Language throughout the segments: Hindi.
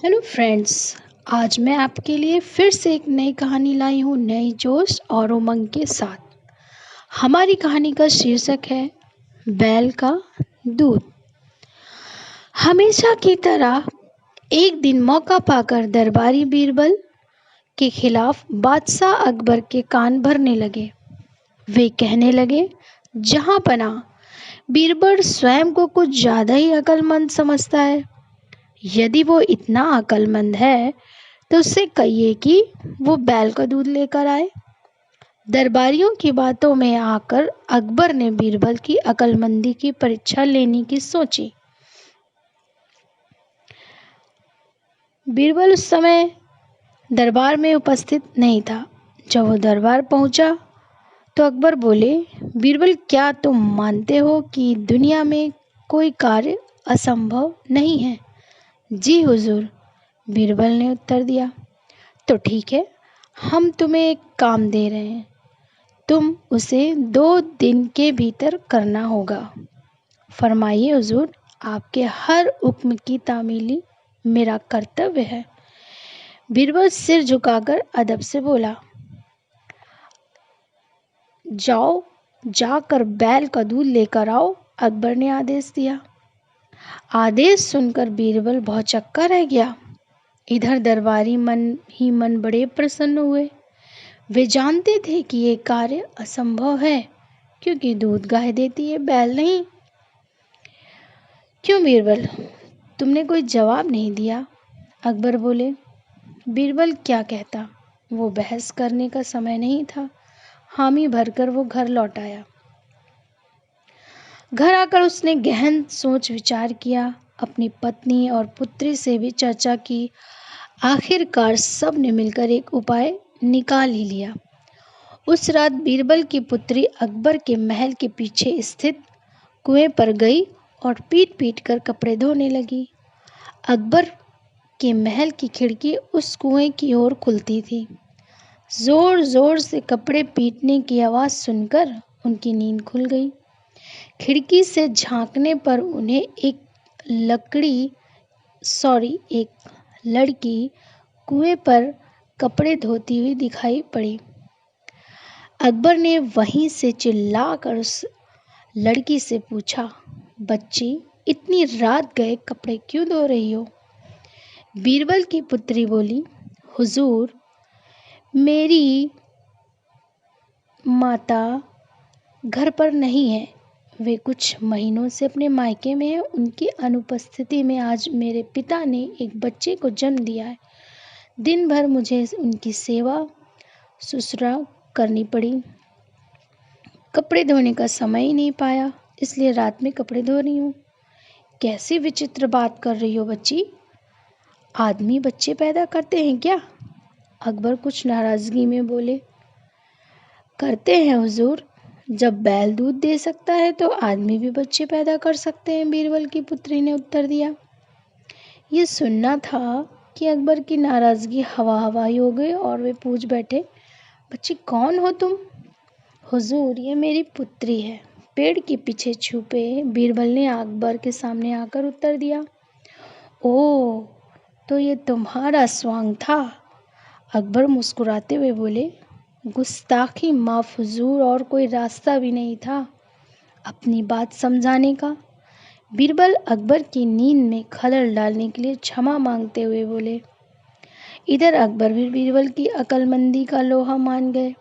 Hello friends. आज मैं आपके लिए फिर से एक नई कहानी लाई हूँ, नई जोश और उमंग के साथ। हमारी कहानी का शीर्षक है बैल का दूध। हमेशा की तरह एक दिन मौका पाकर दरबारी बीरबल के खिलाफ बादशाह अकबर के कान भरने लगे। वे कहने लगे, जहाँ पना बीरबल स्वयं को कुछ ज़्यादा ही अक्लमंद समझता है। यदि वो इतना अक्लमंद है तो उससे कहिए कि वो बैल का दूध लेकर आए। दरबारियों की बातों में आकर अकबर ने बीरबल की अक्लमंदी की परीक्षा लेने की सोची। बीरबल उस समय दरबार में उपस्थित नहीं था। जब वो दरबार पहुंचा तो अकबर बोले, बीरबल, क्या तुम मानते हो कि दुनिया में कोई कार्य असंभव नहीं है? जी हुजूर, बीरबल ने उत्तर दिया। तो ठीक है, हम तुम्हें एक काम दे रहे हैं। तुम उसे 2 दिन के भीतर करना होगा। फरमाइए हुजूर, आपके हर हुक्म की तामीली मेरा कर्तव्य है। बीरबल सिर झुकाकर अदब से बोला, जाओ, जाकर बैल का दूध लेकर आओ, अकबर ने आदेश दिया। आदेश सुनकर बीरबल भौचक्का रह गया। इधर दरबारी मन ही मन बड़े प्रसन्न हुए। वे जानते थे कि ये कार्य असंभव है, क्योंकि दूध गाय देती है, बैल नहीं। क्यों बीरबल, तुमने कोई जवाब नहीं दिया? अकबर बोले। बीरबल क्या कहता, वो बहस करने का समय नहीं था। हामी भरकर वो घर लौट आया। घर आकर उसने गहन सोच विचार किया, अपनी पत्नी और पुत्री से भी चर्चा की। आखिरकार सब ने मिलकर एक उपाय निकाल ही लिया। उस रात बीरबल की पुत्री अकबर के महल के पीछे स्थित कुएं पर गई और पीट पीट कर कपड़े धोने लगी। अकबर के महल की खिड़की उस कुएं की ओर खुलती थी। जोर जोर से कपड़े पीटने की आवाज़ सुनकर उनकी नींद खुल गई। खिड़की से झांकने पर उन्हें एक लड़की कुएं पर कपड़े धोती हुई दिखाई पड़ी। अकबर ने वहीं से चिल्लाकर उस लड़की से पूछा, बच्ची, इतनी रात गए कपड़े क्यों धो रही हो? बीरबल की पुत्री बोली, हुजूर, मेरी माता घर पर नहीं है। वे कुछ महीनों से अपने मायके में हैं। उनकी अनुपस्थिति में आज मेरे पिता ने एक बच्चे को जन्म दिया है। दिन भर मुझे उनकी सेवा ससुरा करनी पड़ी। कपड़े धोने का समय ही नहीं पाया, इसलिए रात में कपड़े धो रही हूँ। कैसी विचित्र बात कर रही हो बच्ची, आदमी बच्चे पैदा करते हैं क्या? अकबर कुछ नाराजगी में बोले। करते हैं हुजूर, जब बैल दूध दे सकता है तो आदमी भी बच्चे पैदा कर सकते हैं, बीरबल की पुत्री ने उत्तर दिया। ये सुनना था कि अकबर की नाराजगी हवा हवाई हो गई और वे पूछ बैठे, बच्ची कौन हो तुम? हुजूर, ये मेरी पुत्री है, पेड़ के पीछे छुपे बीरबल ने अकबर के सामने आकर उत्तर दिया। ओह, तो ये तुम्हारा स्वांग था? अकबर मुस्कुराते हुए बोले, गुस्ताखी माफ हुजूर, और कोई रास्ता भी नहीं था अपनी बात समझाने का। बीरबल अकबर की नींद में खलल डालने के लिए क्षमा मांगते हुए बोले। इधर अकबर भी बीरबल की अक्लमंदी का लोहा मान गए।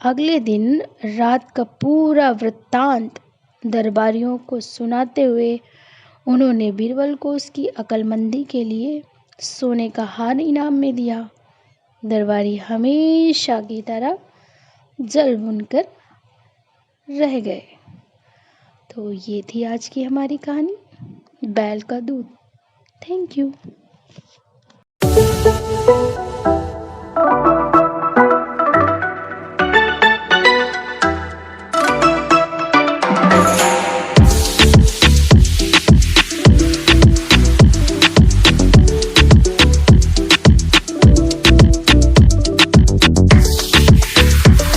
अगले दिन रात का पूरा वृत्तांत दरबारियों को सुनाते हुए उन्होंने बीरबल को उसकी अक्लमंदी के लिए सोने का हार इनाम में दिया। दरबारी हमेशा की तरह जल बुनकर रह गए। तो ये थी आज की हमारी कहानी, बैल का दूध। Thank you.